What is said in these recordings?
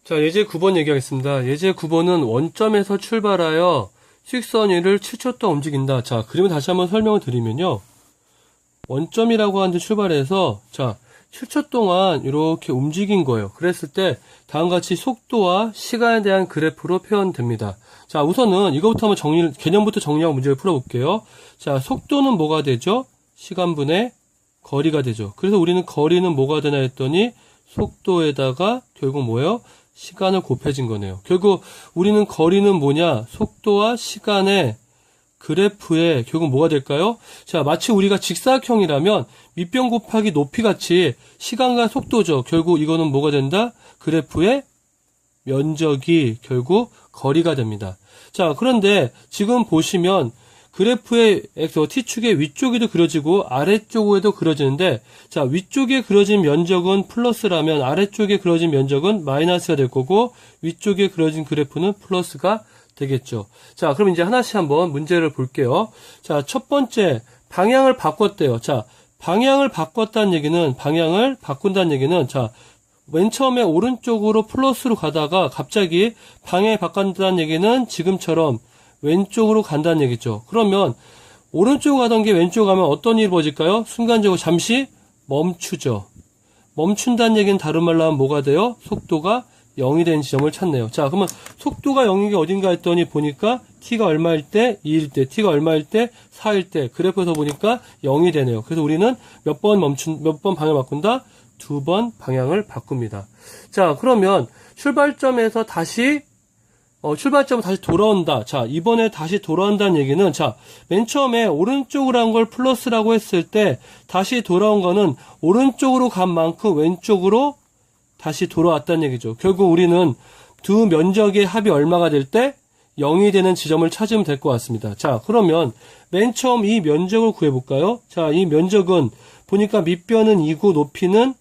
자, 예제 9번 얘기하겠습니다. 예제 9번은 원점에서 출발하여 수직선 위를 7초 동안 움직인다. 자, 그림을 다시 한번 설명을 드리면요. 원점이라고 하는 데 출발해서, 자, 7초 동안 이렇게 움직인 거예요. 그랬을 때, 다음과 같이 속도와 시간에 대한 그래프로 표현됩니다. 자, 우선은 이거부터 한번 개념부터 정리하고 문제를 풀어볼게요. 자, 속도는 뭐가 되죠? 시간분의 거리가 되죠. 그래서 우리는 거리는 뭐가 되나 했더니, 속도에다가 결국 뭐예요? 시간을 곱해진 거네요. 결국 우리는 거리는 뭐냐? 속도와 시간의 그래프에 결국 뭐가 될까요? 자, 마치 우리가 직사각형이라면 밑변 곱하기 높이 같이 시간과 속도죠. 결국 이거는 뭐가 된다? 그래프의 면적이 결국 거리가 됩니다. 자, 그런데 지금 보시면 그래프의 T축의 위쪽에도 그려지고 아래쪽에도 그려지는데, 자, 위쪽에 그려진 면적은 플러스라면 아래쪽에 그려진 면적은 마이너스가 될 거고, 위쪽에 그려진 그래프는 플러스가 되겠죠. 자, 그럼 이제 하나씩 한번 문제를 볼게요. 자, 첫 번째, 방향을 바꿨대요. 자, 방향을 바꾼다는 얘기는, 자, 맨 처음에 오른쪽으로 플러스로 가다가 갑자기 방향을 바꾼다는 얘기는 지금처럼 왼쪽으로 간다는 얘기죠. 그러면 오른쪽으로 가던 게 왼쪽으로 가면 어떤 일이 벌어질까요? 순간적으로 잠시 멈추죠. 멈춘다는 얘기는 다른 말로 하면 뭐가 돼요? 속도가 0이 되는 지점을 찾네요. 자, 그러면 속도가 0인 게 어딘가 했더니 보니까 t가 얼마일 때? 2일 때, t가 얼마일 때? 4일 때. 그래프에서 보니까 0이 되네요. 그래서 우리는 몇 번 방향을 바꾼다? 2번 방향을 바꿉니다. 자, 그러면 출발점에서 다시 돌아온다. 자, 이번에 다시 돌아온다는 얘기는, 자, 맨 처음에 오른쪽으로 한 걸 플러스라고 했을 때, 다시 돌아온 거는 오른쪽으로 간 만큼 왼쪽으로 다시 돌아왔다는 얘기죠. 결국 우리는 두 면적의 합이 얼마가 될 때 0이 되는 지점을 찾으면 될 것 같습니다. 자, 그러면 맨 처음 이 면적을 구해볼까요? 자, 이 면적은 보니까 밑변은 2고 높이는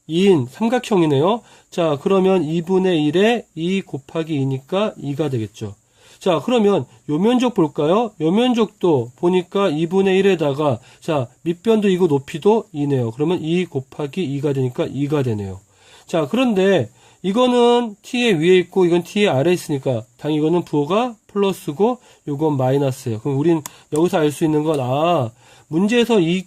2인 삼각형이네요. 자, 그러면 2분의 1에 2 곱하기 2니까 2가 되겠죠. 자, 그러면 요 면적 볼까요? 요 면적도 보니까 2분의 1에다가, 자, 밑변도 2고 높이도 2네요. 그러면 2 곱하기 2가 되니까 2가 되네요. 자, 그런데 이거는 t의 위에 있고 이건 t의 아래에 있으니까 당연히 이거는 부호가 플러스고 요건 마이너스예요. 그럼 우린 여기서 알 수 있는 건, 문제에서 이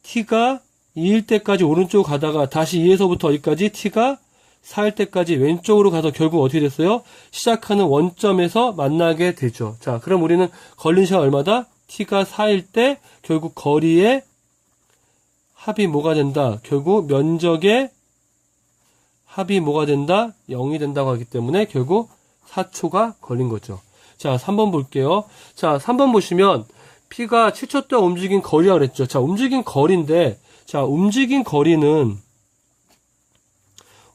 t가 2일 때까지 오른쪽으로 가다가 다시 2에서부터 어디까지? t가 4일 때까지 왼쪽으로 가서 결국 어떻게 됐어요? 시작하는 원점에서 만나게 되죠. 자, 그럼 우리는 걸린 시간 얼마다? t가 4일 때 결국 거리의 합이 뭐가 된다? 결국 면적의 합이 뭐가 된다? 0이 된다고 하기 때문에 결국 4초가 걸린 거죠. 자, 3번 볼게요. 자, 3번 보시면 P가 7초 동안 움직인 거리라고 그랬죠. 자, 움직인 거리인데, 자, 움직인 거리는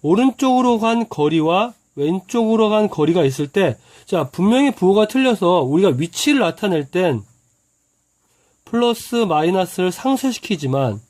오른쪽으로 간 거리와 왼쪽으로 간 거리가 있을 때, 자, 분명히 부호가 틀려서 우리가 위치를 나타낼 땐 플러스 마이너스를 상쇄시키지만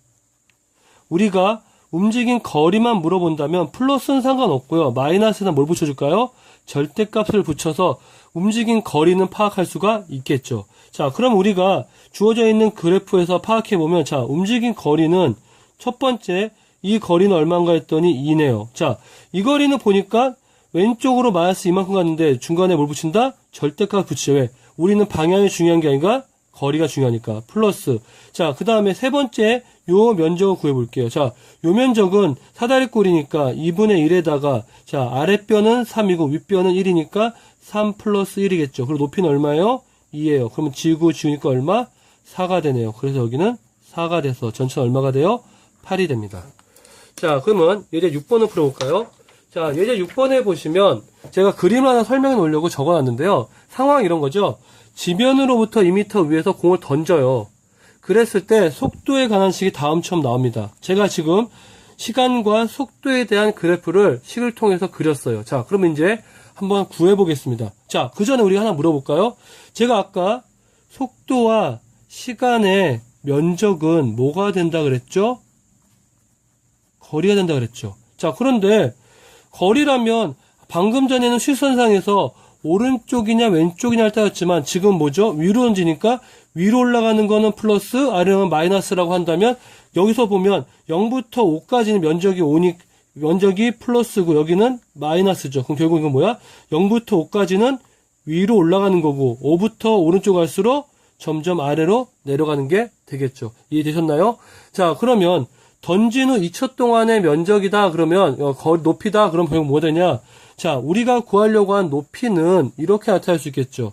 우리가 움직인 거리만 물어본다면 플러스는 상관없고요. 마이너스는 뭘 붙여줄까요? 절대값을 붙여서 움직인 거리는 파악할 수가 있겠죠. 자, 그럼 우리가 주어져 있는 그래프에서 파악해보면, 자, 움직인 거리는 첫 번째, 이 거리는 얼마인가 했더니 2네요. 자, 이 거리는 보니까 왼쪽으로 마이너스 이만큼 갔는데 중간에 뭘 붙인다? 절대값 붙이죠. 왜? 우리는 방향이 중요한 게 아니라 거리가 중요하니까. 플러스. 자, 그 다음에 세 번째, 요 면적을 구해볼게요. 자, 요 면적은 사다리꼴이니까 2분의 1에다가, 자, 아랫변은 3이고 윗변은 1이니까 3 플러스 1이겠죠. 그리고 높이는 얼마예요? 2예요. 그러면 지우니까 얼마? 4가 되네요. 그래서 여기는 4가 돼서 전체는 얼마가 돼요? 8이 됩니다. 자, 그러면 예제 6번을 풀어볼까요? 자, 예제 6번에 보시면 제가 그림을 하나 설명해 놓으려고 적어놨는데요. 상황이 이런 거죠. 지면으로부터 2m 위에서 공을 던져요. 그랬을 때 속도에 관한 식이 다음처럼 나옵니다. 제가 지금 시간과 속도에 대한 그래프를 식을 통해서 그렸어요. 자, 그러면 이제 한번 구해보겠습니다. 자, 그 전에 우리가 하나 물어볼까요? 제가 아까 속도와 시간의 면적은 뭐가 된다 그랬죠? 거리가 된다 그랬죠. 자, 그런데 거리라면 방금 전에는 실선상에서 오른쪽이냐 왼쪽이냐를 따졌지만 지금 뭐죠? 위로 던지니까 위로 올라가는 거는 플러스, 아래는 마이너스라고 한다면 여기서 보면 0부터 5까지는 면적이 면적이 플러스고 여기는 마이너스죠. 그럼 결국 이건 뭐야? 0부터 5까지는 위로 올라가는 거고 5부터 오른쪽 갈수록 점점 아래로 내려가는 게 되겠죠. 이해되셨나요? 자, 그러면 던진 후 2초 동안의 면적이다 그러면 높이다 그럼 결국 뭐가 되냐? 자, 우리가 구하려고 한 높이는 이렇게 나타날 수 있겠죠.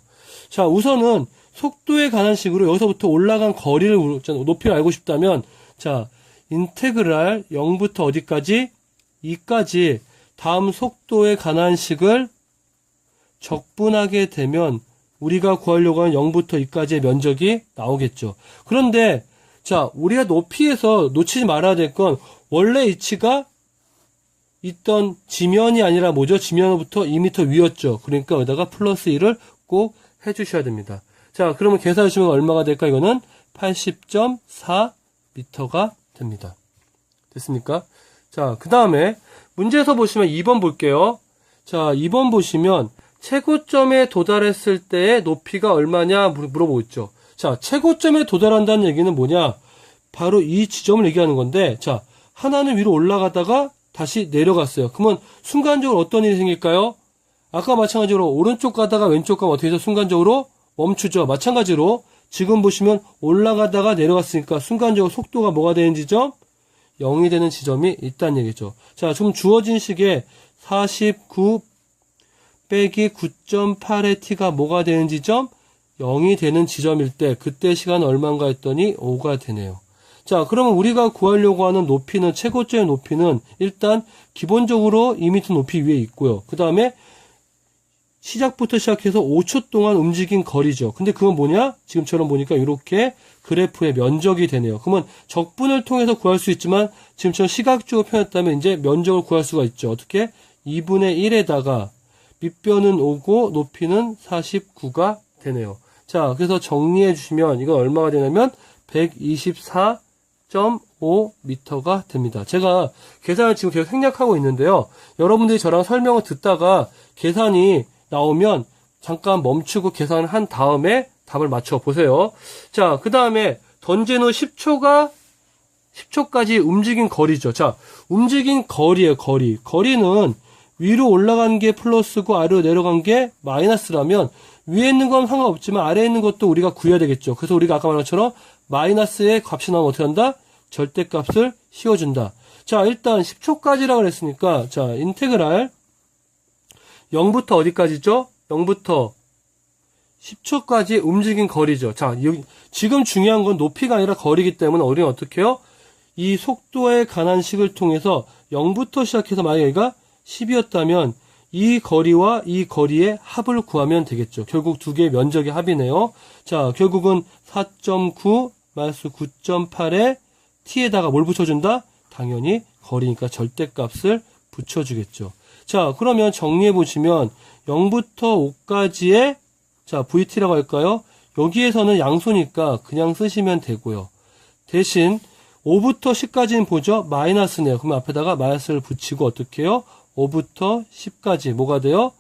자, 우선은 속도에 관한 식으로 여기서부터 올라간 거리를 높이를 알고 싶다면 자, 인테그랄 0부터 어디까지? 2까지 다음 속도에 관한 식을 적분하게 되면 우리가 구하려고 하는 0부터 2까지의 면적이 나오겠죠. 그런데 자, 우리가 높이에서 놓치지 말아야 될 건 원래 위치가 있던 지면이 아니라 뭐죠? 지면부터 2m 위였죠. 그러니까 여기다가 플러스 1을 꼭 해주셔야 됩니다. 자, 그러면 계산해 주시면 얼마가 될까? 이거는 80.4m가 됩니다. 됐습니까? 자, 그 다음에 문제에서 보시면 2번 볼게요. 자, 2번 보시면 최고점에 도달했을 때의 높이가 얼마냐 물어보고 있죠. 자, 최고점에 도달한다는 얘기는 뭐냐? 바로 이 지점을 얘기하는 건데, 자, 하나는 위로 올라가다가 다시 내려갔어요. 그러면 순간적으로 어떤 일이 생길까요? 아까 마찬가지로 오른쪽 가다가 왼쪽 가면 어떻게 해서 순간적으로 멈추죠. 마찬가지로 지금 보시면 올라가다가 내려갔으니까 순간적으로 속도가 뭐가 되는 지점? 0이 되는 지점이 있다는 얘기죠. 자, 좀 주어진 식에 49 빼기 9.8의 t가 뭐가 되는 지점? 0이 되는 지점일 때 그때 시간은 얼마인가 했더니 5가 되네요. 자, 그러면 우리가 구하려고 하는 높이는 최고점의 높이는 일단 기본적으로 2m 높이 위에 있고요. 그 다음에 시작부터 시작해서 5초 동안 움직인 거리죠. 근데 그건 뭐냐? 지금처럼 보니까 이렇게 그래프의 면적이 되네요. 그러면 적분을 통해서 구할 수 있지만 지금처럼 시각적으로 표현했다면 이제 면적을 구할 수가 있죠. 어떻게? 2분의 1에다가 밑변은 5고 높이는 49가 되네요. 자, 그래서 정리해 주시면 이건 얼마가 되냐면 124.5m가 됩니다. 제가 계산을 지금 계속 생략하고 있는데요. 여러분들이 저랑 설명을 듣다가 계산이 나오면 잠깐 멈추고 계산을 한 다음에 답을 맞춰 보세요. 자, 그 다음에 던진 후 10초까지 움직인 거리죠. 자, 움직인 거리예요, 거리. 거리는 위로 올라간 게 플러스고 아래로 내려간 게 마이너스라면 위에 있는 건 상관없지만 아래에 있는 것도 우리가 구해야 되겠죠. 그래서 우리가 아까 말한 것처럼 마이너스의 값이 나오면 어떻게 한다? 절대값을 씌워준다. 자, 일단 10초까지라고 그랬으니까 자, 인테그랄 0부터 어디까지죠? 0부터 10초까지 움직인 거리죠. 자, 여기 지금 중요한 건 높이가 아니라 거리이기 때문에 우리는 어떻게 해요? 이 속도에 관한 식을 통해서 0부터 시작해서 만약에 여기가 10이었다면 이 거리와 이 거리의 합을 구하면 되겠죠. 결국 두 개의 면적의 합이네요. 자, 결국은 4.9 마이너스 9.8에 t에다가 뭘 붙여준다? 당연히 거리니까 절대값을 붙여주겠죠. 자, 그러면 정리해 보시면 0부터 5까지의 자, vt라고 할까요? 여기에서는 양수니까 그냥 쓰시면 되고요. 대신 5부터 10까지는 보죠? 마이너스네요. 그러면 앞에다가 마이너스를 붙이고 어떻게 해요? 5부터 10까지 뭐가 돼요?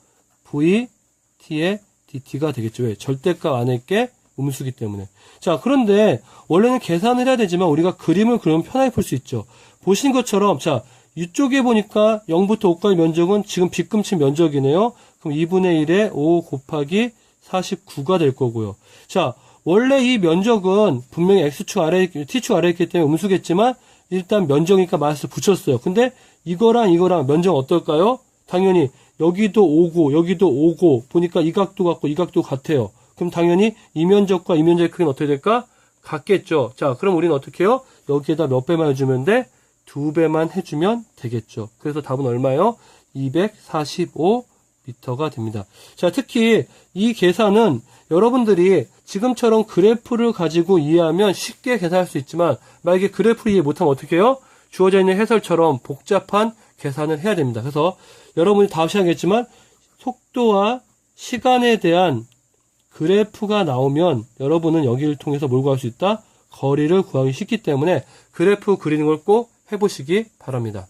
vt의 dt가 되겠죠. 왜? 절대값 안에 게 음수기 때문에. 자, 그런데 원래는 계산을 해야 되지만 우리가 그림을 그리면 편하게 풀 수 있죠. 보신 것처럼 자, 이쪽에 보니까 0부터 5까지 면적은 지금 빗금친 면적이네요. 그럼 2분의 1에 5 곱하기 49가 될 거고요. 자, 원래 이 면적은 분명히 x축 아래, t축 아래에 있기 때문에 음수겠지만 일단 면적이니까 마이너스 붙였어요. 근데 이거랑 면적은 어떨까요? 당연히 여기도 5고 여기도 5고 보니까 이 각도 같고 이 각도 같아요. 그럼 당연히 이 면적과 이 면적의 크기는 어떻게 될까? 같겠죠. 자, 그럼 우리는 어떻게 해요? 여기에다 몇 배만 해주면 돼? 2배만 해주면 되겠죠. 그래서 답은 얼마예요? 245m가 됩니다. 자, 특히 이 계산은 여러분들이 지금처럼 그래프를 가지고 이해하면 쉽게 계산할 수 있지만 만약에 그래프를 이해 못하면 어떻게 해요? 주어져 있는 해설처럼 복잡한 계산을 해야 됩니다. 그래서 여러분이 다음 시간에 겠지만 속도와 시간에 대한 그래프가 나오면 여러분은 여기를 통해서 뭘 구할 수 있다? 거리를 구하기 쉽기 때문에 그래프 그리는 걸 꼭 해보시기 바랍니다.